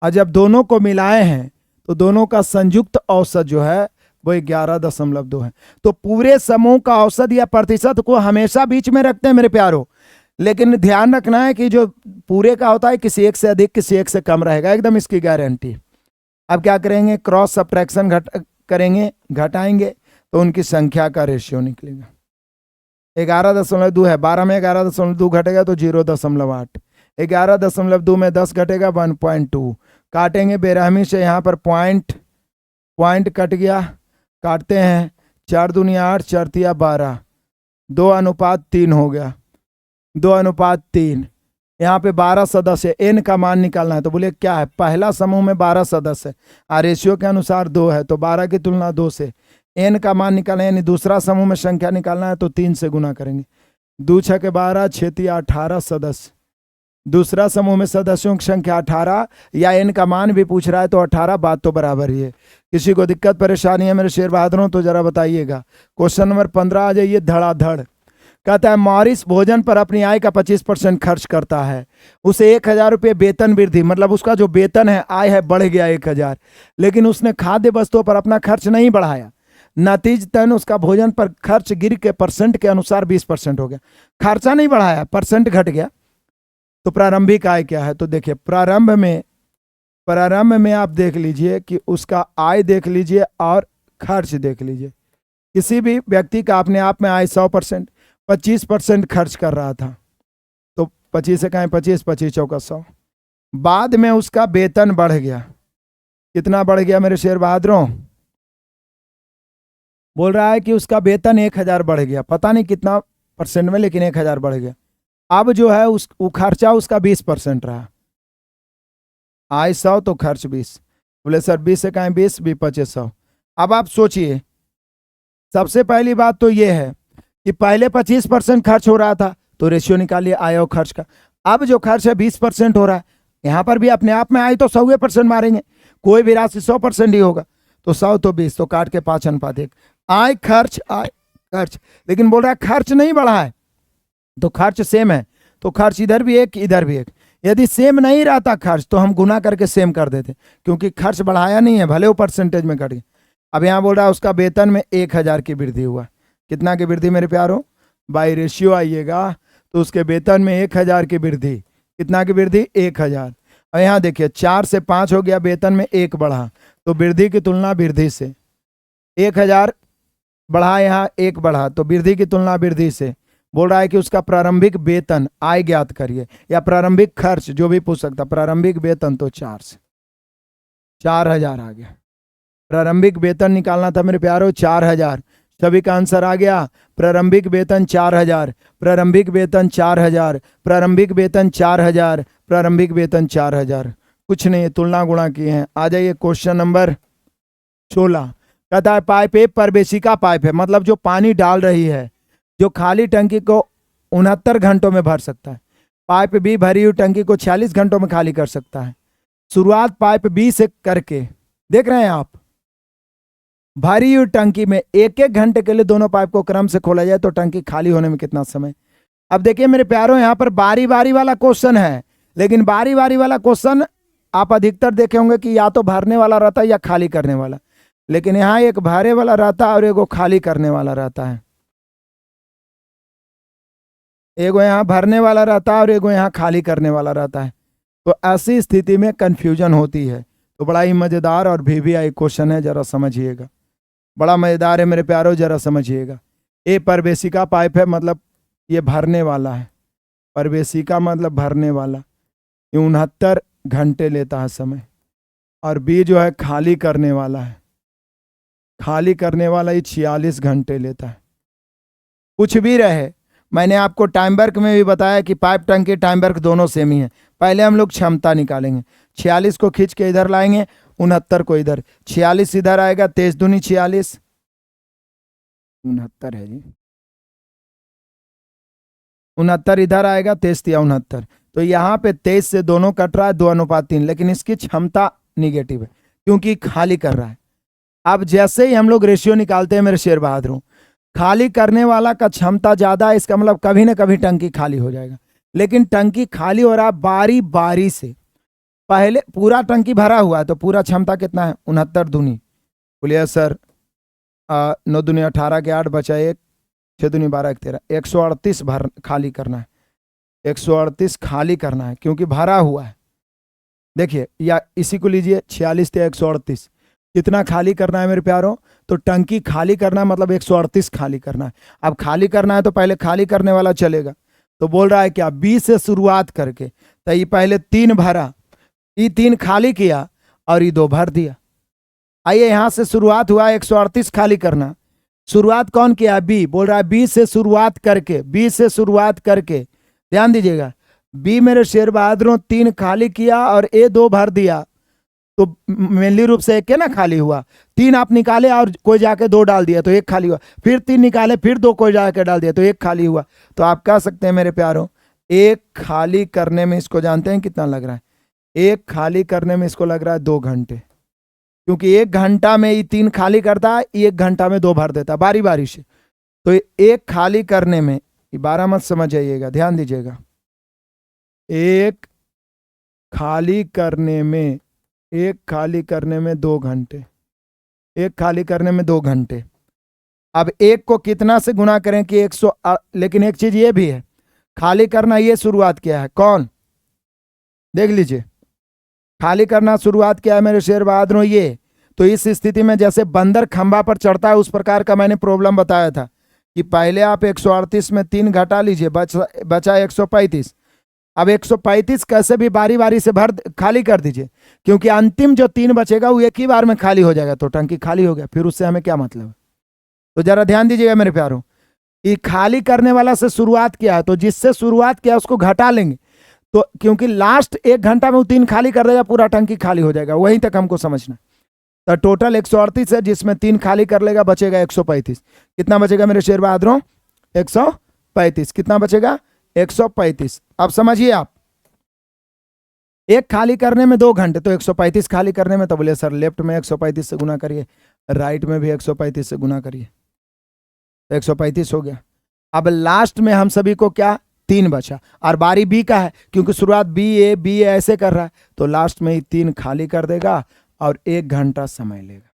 और जब दोनों को मिलाए हैं तो दोनों का संयुक्त औसत जो है वो 11.2 है। तो पूरे समूह का औसत या प्रतिशत को हमेशा बीच में रखते हैं मेरे प्यारों। लेकिन ध्यान रखना है कि जो पूरे का होता है किसी एक से अधिक किसी एक से कम रहेगा, एकदम इसकी गारंटी। अब क्या करेंगे, क्रॉस सब्ट्रैक्शन करेंगे, घटाएंगे तो उनकी संख्या का रेशियो निकलेगा। 11.2 है, 12 में 11.2 घटेगा तो 0.8, 11.2 में 10 घटेगा 1.2, काटेंगे बेरहमी से, यहाँ पर पॉइंट कट गया, काटते हैं, 4 दूनी 8, 4 तिया 12, 2:3 हो गया, 2:3। यहाँ पे 12 सदस्य, एन का मान निकालना है तो बोलिए क्या है, पहला समूह में 12 सदस्य है, रेशियो के अनुसार 2 है तो 12 की तुलना 2 से, एन का मान निकालना है, यानी दूसरा समूह में संख्या निकालना है तो 3 से गुना करेंगे, 2 6 के 12, 6 तिया 18 सदस्य, दूसरा समूह में सदस्यों की संख्या 18, या एन का मान भी पूछ रहा है तो 18, बात तो बराबर ही है। किसी को दिक्कत परेशानी है मेरे शेर बहादुरों तो जरा बताइएगा। क्वेश्चन नंबर 15 आ जाइए, धड़ाधड़। कहता है मॉरिस भोजन पर अपनी आय का 25% खर्च करता है, उसे 1,000 रुपये वेतन वृद्धि, मतलब उसका जो वेतन है, आय है, बढ़ गया 1,000, लेकिन उसने खाद्य वस्तुओं पर अपना खर्च नहीं बढ़ाया, नतीजतन उसका भोजन पर खर्च गिर के परसेंट के अनुसार 20% हो गया। खर्चा नहीं बढ़ाया, परसेंट घट गया, तो प्रारंभिक आय क्या है, तो देखिए प्रारंभ में आप देख लीजिए कि उसका आय देख लीजिए और खर्च देख लीजिए। किसी भी व्यक्ति का अपने आप में आय 100%, 25% खर्च कर रहा था, तो 25 से कहें 25, 25 चौका 100। बाद में उसका वेतन बढ़ गया, कितना बढ़ गया मेरे शेर बहादुरों, बोल रहा है कि उसका वेतन 1,000 बढ़ गया, पता नहीं कितना परसेंट में, लेकिन 1,000 बढ़ गया। अब जो है वो खर्चा उसका 20% रहा, आय 100 तो खर्च 20, बोले सर 20 से कहें 20, 20 25 100। अब आप सोचिए, सबसे पहली बात तो ये है कि पहले 25% खर्च हो रहा था तो रेशियो निकालिए आय और खर्च का। अब जो खर्च है 20% हो रहा है, यहाँ पर भी अपने आप में आय तो 100% मारेंगे, कोई भी राशि 100% ही होगा, तो 100 तो 20, तो काट के 5:1, आय खर्च, लेकिन बोल रहा है खर्च नहीं बढ़ा है, तो खर्च सेम है, तो खर्च इधर भी एक इधर भी एक। यदि सेम नहीं रहता खर्च तो हम गुना करके सेम कर देते, क्योंकि खर्च बढ़ाया नहीं है, भले वो परसेंटेज में कट गया। अब यहाँ बोल रहा है उसका वेतन में 1,000 की वृद्धि हुआ, कितना की वृद्धि मेरे प्यारों, बाई रेशियो आइएगा तो उसके वेतन में 1,000 की वृद्धि, कितना की वृद्धि, 1,000। और यहाँ देखिए 4 से 5 हो गया, वेतन में 1 बढ़ा, तो वृद्धि की तुलना वृद्धि से, 1,000 बढ़ा, यहाँ 1 बढ़ा, तो वृद्धि की तुलना वृद्धि से। बोल रहा है कि उसका प्रारंभिक वेतन, आय ज्ञात करिए, या प्रारंभिक खर्च जो भी पूछ सकता, प्रारंभिक वेतन तो 4 से 4,000 आ गया, प्रारंभिक वेतन निकालना था मेरे प्यारों 4,000, सभी का आंसर आ गया, प्रारंभिक वेतन 4,000, प्रारंभिक वेतन 4,000, प्रारंभिक वेतन 4,000, प्रारंभिक वेतन 4,000, कुछ नहीं, तुलना गुणा किए हैं। आ जाइए क्वेश्चन नंबर 16। कहता है पाइप एक परवेशिका पाइप है, मतलब जो पानी डाल रही है, जो खाली टंकी को 69 घंटों में भर सकता है, पाइप बी भरी हुई टंकी को 46 घंटों में खाली कर सकता है। शुरुआत पाइप बी से करके, देख रहे हैं आप, भरी हुई टंकी में 1-1 घंटे के लिए दोनों पाइप को क्रम से खोला जाए तो टंकी खाली होने में कितना समय। अब देखिए मेरे प्यारों, यहाँ पर बारी बारी वाला क्वेश्चन है, लेकिन बारी बारी वाला क्वेश्चन आप अधिकतर देखे होंगे कि या तो भरने वाला रहता है या खाली करने वाला, लेकिन यहाँ एक भरे वाला रहता है और एगो खाली करने वाला रहता है, एगो यहाँ भरने वाला रहता है और एगो यहाँ खाली करने वाला रहता है। तो ऐसी स्थिति में कंफ्यूजन होती है। तो बड़ा ही मजेदार और वीवीआई क्वेश्चन है, जरा समझिएगा, बड़ा मजेदार है मेरे प्यारों, जरा समझिएगा। ए परवेशिका पाइप है, मतलब ये भरने वाला है, परवेशिका मतलब भरने वाला, ये 69 घंटे लेता है समय, और बी जो है खाली करने वाला है, खाली करने वाला ये 46 घंटे लेता है। कुछ भी रहे, मैंने आपको टाइम वर्क में भी बताया कि पाइप टंकी टाइम वर्क दोनों सेम ही है। पहले हम लोग क्षमता निकालेंगे, 46 को खींच के इधर लाएंगे, 69 को इधर, 46 इधर आएगा, 23 दूनी 46, 69 है जी, 69 इधर आएगा, 23 या 69, तो यहाँ पे 23 से दोनों कट रहा है, 2:3, लेकिन इसकी क्षमता निगेटिव है क्योंकि खाली कर रहा है। अब जैसे ही हम लोग रेशियो निकालते हैं मेरे शेर बहादुरों, खाली करने वाला का क्षमता ज्यादा है, इसका मतलब कभी ना कभी टंकी खाली हो जाएगा, लेकिन टंकी खाली हो रहा है बारी बारी से। पहले पूरा टंकी भरा हुआ है तो पूरा क्षमता कितना है, 69 दूनी, बोलिए सर 9 दूनी 18 के 8 बचा 1, 6 दूनी 12 13, 138 भर खाली करना है। 138 खाली करना है क्योंकि भरा हुआ है। देखिए, या इसी को लीजिए 46 + 138, कितना खाली करना है मेरे प्यारों? तो टंकी खाली करना मतलब 138 खाली करना है। अब खाली करना है तो पहले खाली करने वाला चलेगा। तो बोल रहा है क्या, 20 से शुरुआत करके, तो ये पहले 3 भरा, ये 3 खाली किया और ये 2 भर दिया। आइए, यहां से शुरुआत हुआ 138 खाली करना। शुरुआत कौन किया? बी। बोल रहा है 20 से शुरुआत करके, 20 से शुरुआत करके, ध्यान दीजिएगा, बी मेरे शेर बहादुरों 3 खाली किया और ए 2 भर दिया। तो मेनली रूप से एक के ना खाली हुआ, 3 आप निकाले और कोई जाके 2 डाल दिया तो 1 खाली हुआ, फिर 3 निकाले फिर 2 कोई जाके डाल दिया तो 1 खाली हुआ। तो आप कह सकते हैं मेरे प्यारों, 1 खाली करने में इसको जानते हैं कितना लग रहा है? 1 खाली करने में इसको लग रहा है 2 घंटे, क्योंकि 1 घंटा में ये 3 खाली करता है, 1 घंटा में 2 भर देता, बारी बारी से। तो 1 खाली करने में, 12 मत समझ जाइएगा, ध्यान दीजिएगा, 1 खाली करने में, 1 खाली करने में 2 घंटे, 1 खाली करने में 2 घंटे। अब 1 को कितना से गुना करें कि 100, लेकिन एक चीज ये भी है, खाली करना ये शुरुआत किया है कौन? देख लीजिए, खाली करना शुरुआत किया है मेरे शेर बहादुरों ये। तो इस स्थिति में जैसे बंदर खंभा पर चढ़ता है, उस प्रकार का मैंने प्रॉब्लम बताया था कि पहले आप 138 में 3 घटा लीजिए, बचा 135। अब 135 कैसे भी बारी बारी से भर खाली कर दीजिए, क्योंकि अंतिम जो 3 बचेगा वो एक ही बार में खाली हो जाएगा, तो टंकी खाली हो गया, फिर उससे हमें क्या मतलब है? तो जरा ध्यान दीजिएगा मेरे प्यारों, ये खाली करने वाला से शुरुआत किया है, तो जिससे शुरुआत किया उसको घटा लेंगे, तो क्योंकि लास्ट 1 घंटा में वो 3 खाली कर देगा, पूरा टंकी खाली हो जाएगा, वहीं तक हमको समझना। तो टोटल 138 है, जिसमें 3 खाली कर लेगा, बचेगा 135। कितना बचेगा मेरे शेर बहादुरों? 135। कितना बचेगा? 135। अब समझिए आप, 1 खाली करने में 2 घंटे, तो 135 खाली करने में, तो बोले सर लेफ्ट में 135 से गुना करिए, राइट में भी 135 से गुना करिए, तो 135 हो गया। अब लास्ट में हम सभी को क्या, 3 बचा, और बारी बी का है क्योंकि शुरुआत बी ए ऐसे कर रहा है, तो लास्ट में ही 3 खाली कर देगा और 1 घंटा समय लेगा।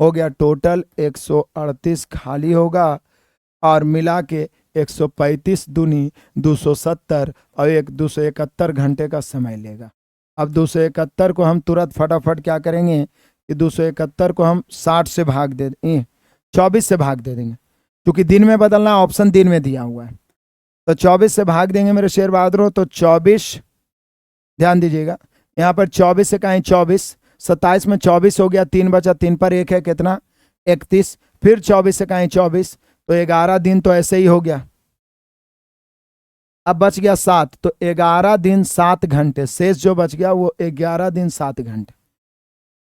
हो गया टोटल 138 खाली होगा, और मिला के 135 दूनी 270 और 271 घंटे का समय लेगा। अब 271 को हम तुरंत फटाफट क्या करेंगे कि 271 को हम 60 से भाग दे, 24 से भाग दे देंगे, क्योंकि दिन में बदलना ऑप्शन दिन में दिया हुआ है, तो 24 से भाग देंगे मेरे शेर बहादुरों। तो 24, ध्यान दीजिएगा, यहाँ पर 24 से कहें 24, 27 में 24 हो गया, 3 बचा, 3 पर 1 है, कितना? 31। फिर 24 से कहें 24, तो 11 दिन तो ऐसे ही हो गया। अब बच गया 7, तो 11 दिन 7 घंटे, शेष जो बच गया वो 11 दिन 7 घंटे।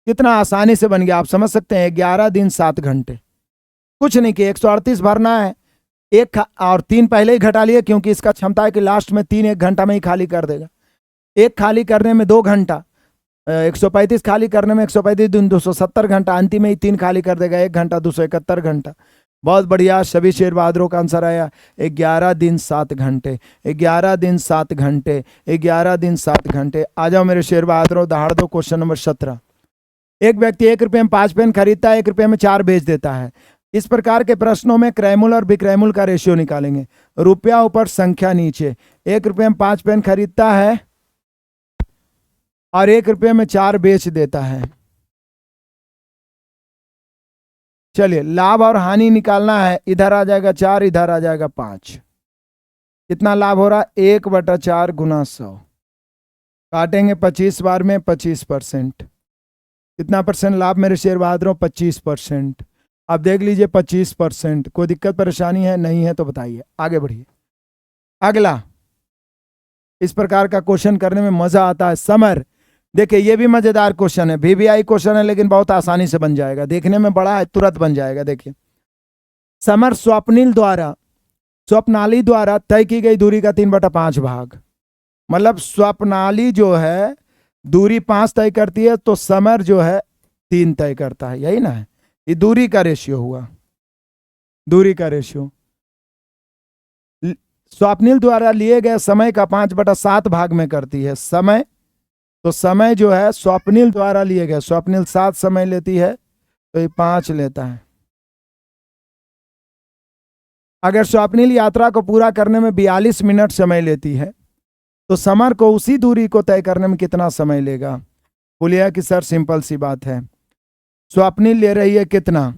कितना आसानी से बन गया, आप समझ सकते हैं, 11 दिन 7 घंटे। कुछ नहीं कि 138 भरना है, 1 और 3 पहले ही घटा लिए, क्योंकि इसका क्षमता है कि लास्ट में 3 1 घंटा में ही खाली कर देगा। 1 खाली करने में 2 घंटा, 135 खाली करने में 135 दिन 270 घंटा, अंतिम में ही 3 खाली कर देगा, 1 घंटा 271 घंटा। बहुत बढ़िया, सभी शेर बहादुरों का आंसर आया 11 दिन 7 घंटे, 11 दिन 7 घंटे, 11 दिन 7 घंटे। आ जाओ मेरे शेर बहादुरों, दहाड़ दो क्वेश्चन नंबर 17। एक व्यक्ति 1 रुपये में 5 पेन खरीदता है, 1 रुपये में 4 बेच देता है। इस प्रकार के प्रश्नों में क्रयमूल्य और विक्रयमूल्य का रेशियो निकालेंगे। रुपया ऊपर, संख्या नीचे। 1 रुपये में 5 पेन खरीदता है और 1 रुपये में 4 बेच देता है। चलिए, लाभ और हानि निकालना है। इधर आ जाएगा 4, इधर आ जाएगा 5। कितना लाभ हो रहा? 1/4 गुना 100। काटेंगे 25 बार में 25%। कितना परसेंट लाभ मेरे शेर बहादुरों? 25%। अब देख लीजिए 25%। कोई दिक्कत परेशानी है? नहीं है तो बताइए, आगे बढ़िए। अगला, इस प्रकार का क्वेश्चन करने में मजा आता है। समर, देखिए ये भी मजेदार क्वेश्चन है, VVI क्वेश्चन है, लेकिन बहुत आसानी से बन जाएगा, देखने में बड़ा है, तुरंत बन जाएगा। देखिए, समर स्वप्नाली द्वारा तय की गई दूरी का 3/5 भाग, मतलब स्वप्नाली जो है दूरी 5 तय करती है, तो समर जो है 3 तय करता है, यही ना है, ये दूरी का रेशियो हुआ, दूरी का रेशियो। स्वप्निल द्वारा लिए गए समय का 5/7 भाग में करती है समय, तो समय जो है स्वप्निल द्वारा लिए गए, स्वप्निल 7 समय लेती है, तो ये 5 लेता है। अगर स्वप्निल यात्रा को पूरा करने में 42 मिनट समय लेती है, तो समर को उसी दूरी को तय करने में कितना समय लेगा? बोलिए कि सर सिंपल सी बात है। स्वप्निल ले रही है कितना?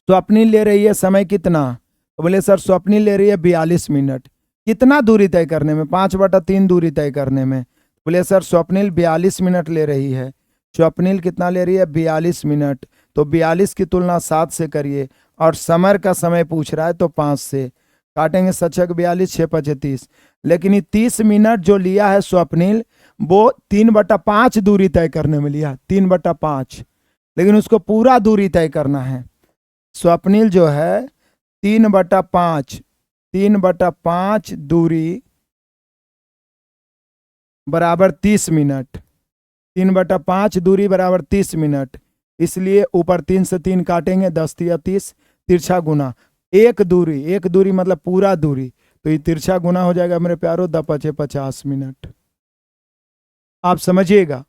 स्वप्निल ले रही है समय कितना? तो बोले सर स्वप्निल ले रही है 42 मिनट। कितना दूरी तय करने में? 5/3 दूरी तय करने में। बोले सर स्वप्निल 42 मिनट ले रही है। स्वप्निल कितना ले रही है? 42 मिनट। तो 42 की तुलना 7 से करिए, और समर का समय पूछ रहा है तो 5 से काटेंगे। सचक 42, 6×5 30। लेकिन ये 30 मिनट जो लिया है स्वप्निल, वो 3/5 दूरी तय करने में लिया, 3/5। लेकिन उसको पूरा दूरी तय करना है। स्वप्निल जो है 3/5 दूरी बराबर 30 मिनट। 3/5 दूरी बराबर 30 मिनट। इसलिए ऊपर 3 से 3 काटेंगे, 10 या 30, तिरछा गुना। एक दूरी मतलब पूरा दूरी, तो ये तिरछा गुना हो जाएगा मेरे प्यारो, 10×5 = 50 मिनट। आप समझिएगा,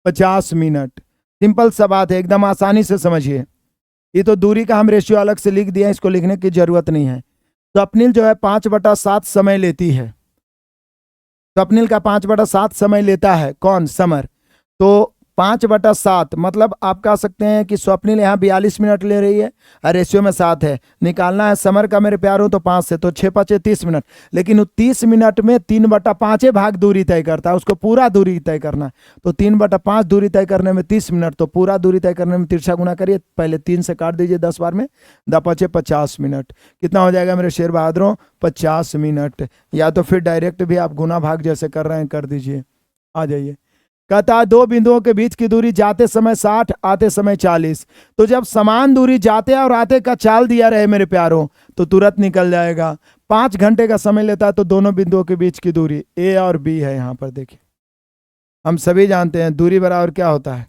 50 मिनट। सिंपल सा बात है, एकदम आसानी से समझिए। ये तो दूरी का हम रेशियो अलग से लिख दिया, इसको लिखने की जरूरत नहीं है। स्वप्निल जो है 5/7 समय लेती है। स्वप्निल का 5/7 समय लेता है कौन? समर। तो 5/7 मतलब आप कह सकते हैं कि स्वप्निल यहाँ 42 मिनट ले रही है और रेशियो में 7 है। निकालना है समर का मेरे प्यारों, तो 5 से, तो 6×5 = 30 मिनट। लेकिन 30 मिनट में 3/5 भाग दूरी तय करता है, उसको पूरा दूरी तय करना है। तो 3/5 दूरी तय करने में 30 मिनट, तो पूरा दूरी तय करने में तिरछा गुना करिए। पहले 3 से काट दीजिए 10 बार में, 10×5 = 50 मिनट। कितना हो जाएगा मेरे शेर बहादुरों? 50 मिनट। या तो फिर डायरेक्ट भी आप गुना भाग जैसे कर रहे हैं कर दीजिए। आ जाइए। कहता है दो बिंदुओं के बीच की दूरी जाते समय 60, आते समय 40। तो जब समान दूरी जाते और आते का चाल दिया रहे मेरे प्यारों, तो तुरंत निकल जाएगा। 5 घंटे का समय लेता है तो दोनों बिंदुओं के बीच की दूरी ए और बी है। यहां पर देखिए, हम सभी जानते हैं दूरी बराबर क्या होता है।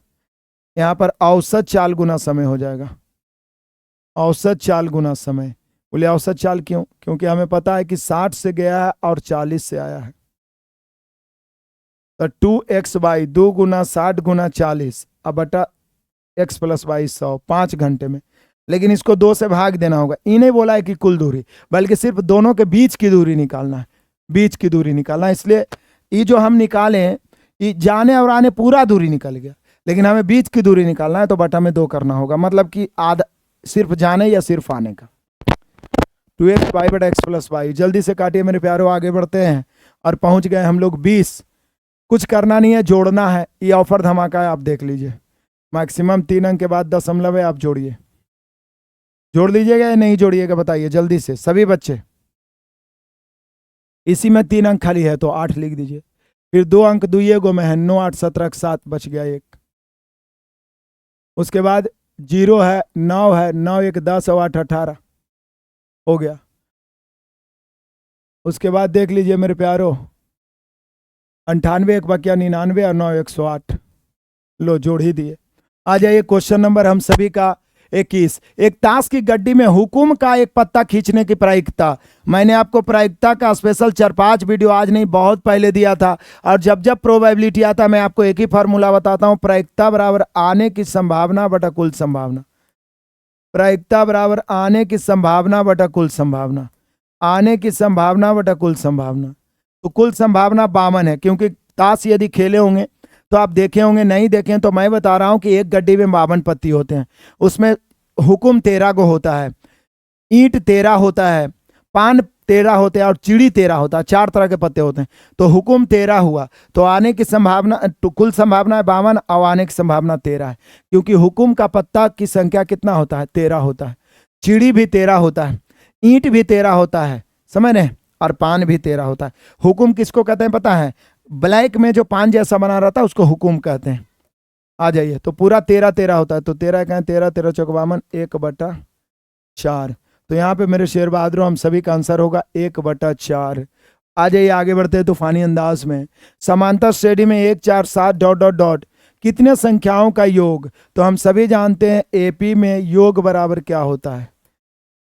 यहां पर औसत चाल गुना समय हो जाएगा। औसत चाल गुना समय। बोले औसत चाल क्यों? क्योंकि हमें पता है कि 60 से गया है और 40 से आया है। तो 2x/, 2 × 60 × 40 अब बटा x + y 100, 5 घंटे में। लेकिन इसको 2 से भाग देना होगा। इन्हें बोला है कि कुल दूरी, बल्कि सिर्फ दोनों के बीच की दूरी निकालना है। बीच की दूरी निकालना है। इसलिए ये जो हम निकाले, ये जाने और आने पूरा दूरी निकल गया, लेकिन हमें बीच की दूरी निकालना है, तो बटा में 2 करना होगा। मतलब कि आधा सिर्फ जाने या सिर्फ आने का। 2x/x + y। जल्दी से काटिए मेरे प्यारों, आगे बढ़ते हैं और पहुंच गए हम लोग 20। कुछ करना नहीं है, जोड़ना है। ये ऑफर धमाका है, आप देख लीजिए। मैक्सिमम 3 अंक के बाद दशमलव है, आप जोड़िए। जोड़ लीजिएगा या नहीं जोड़िएगा बताइए जल्दी से सभी बच्चे। इसी में 3 अंक खाली है तो 8 लिख दीजिए। फिर 2 अंक दुइये गो में है, 9 8 17 7 बच गया 1। उसके बाद 0 है, 9 है, 9 1 10 और 8 18 हो गया। उसके बाद देख लीजिए मेरे प्यारो, 98 1 बकिया 99 और 9 108। लो जोड़ ही दिए। आ जाइए क्वेश्चन नंबर हम सभी का 21। एक ताश की गड्डी में हुकुम का एक पत्ता खींचने की प्रायिकता। मैंने आपको प्रायिकता का स्पेशल 4-5 वीडियो आज नहीं बहुत पहले दिया था, और जब जब प्रोबेबिलिटी आता मैं आपको एक ही फार्मूला बताता हूं, प्रायिकता बराबर आने की संभावना बटा कुल संभावना। प्रायिकता बराबर आने की संभावना बटा कुल संभावना। आने की संभावना बटा कुल संभावना। तो कुल संभावना 52 है, क्योंकि ताश यदि खेले होंगे तो आप देखे होंगे, नहीं देखे तो मैं बता रहा हूं कि एक गड्डी में 52 पत्ती होते हैं। उसमें हुकुम 13 को होता है, ईंट 13 होता है, पान 13 होते हैं और चिड़ी 13 होता है। 4 तरह के पत्ते होते हैं। तो हुकुम 13 हुआ, तो आने की संभावना, तो कुल संभावना 52 और आने की संभावना 13 है। क्योंकि हुकुम का पत्ता की संख्या कितना होता है? 13 होता है। चिड़ी भी 13 होता है, ईंट भी 13 होता है, समझ रहे, और पान भी 13 होता है। हुकुम किसको कहते हैं पता है? ब्लैक में जो पान जैसा बना रहता है उसको हुकुम कहते हैं। आ जाइए, तो पूरा 13 13 होता है। तो 13 कहें 13 13 चौक 52, 1/4। तो यहाँ पे मेरे शेर बहादुर हम सभी का आंसर होगा 1/4। आ जाइए आगे बढ़ते हैं तूफानी अंदाज में। समांतर श्रेणी में 1 4 7 डॉट डॉट डॉट कितने संख्याओं का योग? तो हम सभी जानते हैं एपी में योग बराबर क्या होता है?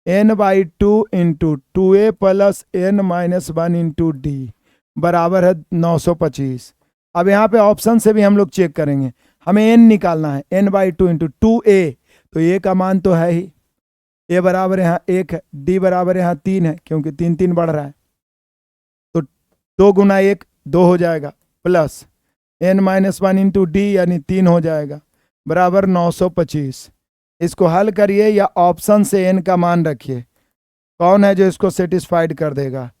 n/2 × 2a + n-1 × d बराबर है 925। अब यहाँ पे ऑप्शन से भी हम लोग चेक करेंगे। हमें n निकालना है, n/2 × 2a। तो a का मान तो है ही, a बराबर यहाँ 1 है, d बराबर यहाँ 3 है, क्योंकि 3 3 बढ़ रहा है। तो 2 गुना 1 2 हो जाएगा, प्लस n-1 इंटू डी यानी 3 हो जाएगा, बराबर 925। इसको हल करिए या ऑप्शन से n का मान रखिए, कौन है जो इसको सेटिस्फाइड कर देगा।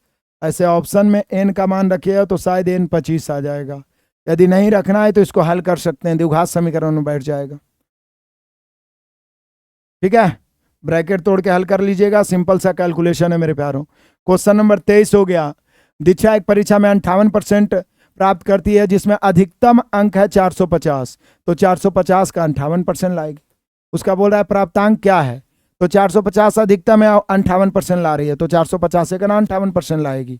ऐसे ऑप्शन में n का मान रखिएगा तो शायद n 25 आ जाएगा, यदि नहीं रखना है तो इसको हल कर सकते हैं, द्विघात समीकरण में बैठ जाएगा। ठीक है, ब्रैकेट तोड़ के हल कर लीजिएगा, सिंपल सा कैलकुलेशन है मेरे प्यारों। क्वेश्चन नंबर 23 हो गया। दीक्षा एक परीक्षा में 58% प्राप्त करती है जिसमें अधिकतम अंक है 450, तो 450 का 58% लाएगी। उसका बोल रहा है प्राप्तांक क्या है, तो 450 अधिकतम है, 58% ला रही है, तो 450 से करना 58% लाएगी।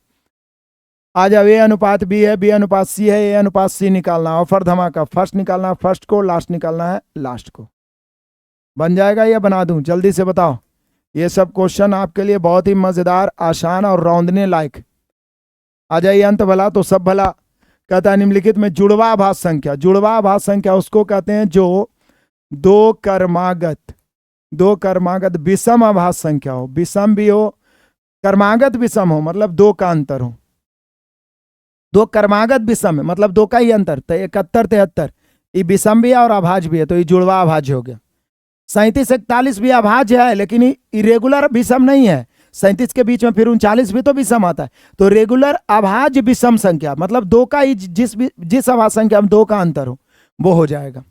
आ जाओ, ए अनुपात बी है, बी अनुपात सी है, ए अनुपात सी निकालना, ऑफर धमाका, फर्स्ट निकालना है फर्स्ट को, लास्ट निकालना है लास्ट को। बन जाएगा या बना दूं, जल्दी से बताओ। ये सब क्वेश्चन आपके लिए बहुत ही मजेदार, आसान और रौंदने लायक। आ जाइए, अंत भला तो सब भला। कहता है निम्नलिखित में जुड़वा आभास संख्या, जुड़वा आभास संख्या उसको कहते हैं जो दो कर्मागत विषम आभास संख्या हो, विषम भी हो, कर्मागत विषम हो, मतलब दो का अंतर हो। दो कर्मागत विषम है मतलब दो का ही अंतर, तो 71 73 ये विषम भी है और अभाज्य भी है, तो ये जुड़वा अभाज्य हो गया। 37 41 भी अभाज्य है लेकिन इरेगुलर विषम नहीं है, 37 के बीच में फिर 39 भी तो विषम आता है, तो रेगुलर अभाज्य विषम संख्या मतलब दो का ही जिस आभास संख्या में दो का अंतर हो वो हो जाएगा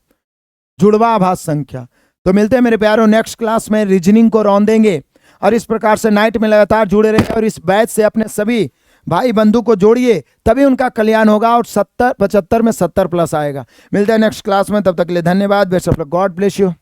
जुड़वा आभास संख्या। तो मिलते हैं मेरे प्यारों नेक्स्ट क्लास में, रीजनिंग को रौंद देंगे और इस प्रकार से नाइट में लगातार जुड़े रहे और इस बैच से अपने सभी भाई बंधु को जोड़िए, तभी उनका कल्याण होगा और 70 75 में 70 प्लस आएगा। मिलते हैं नेक्स्ट क्लास में, तब तक के लिए धन्यवाद। Best of luck, God bless you.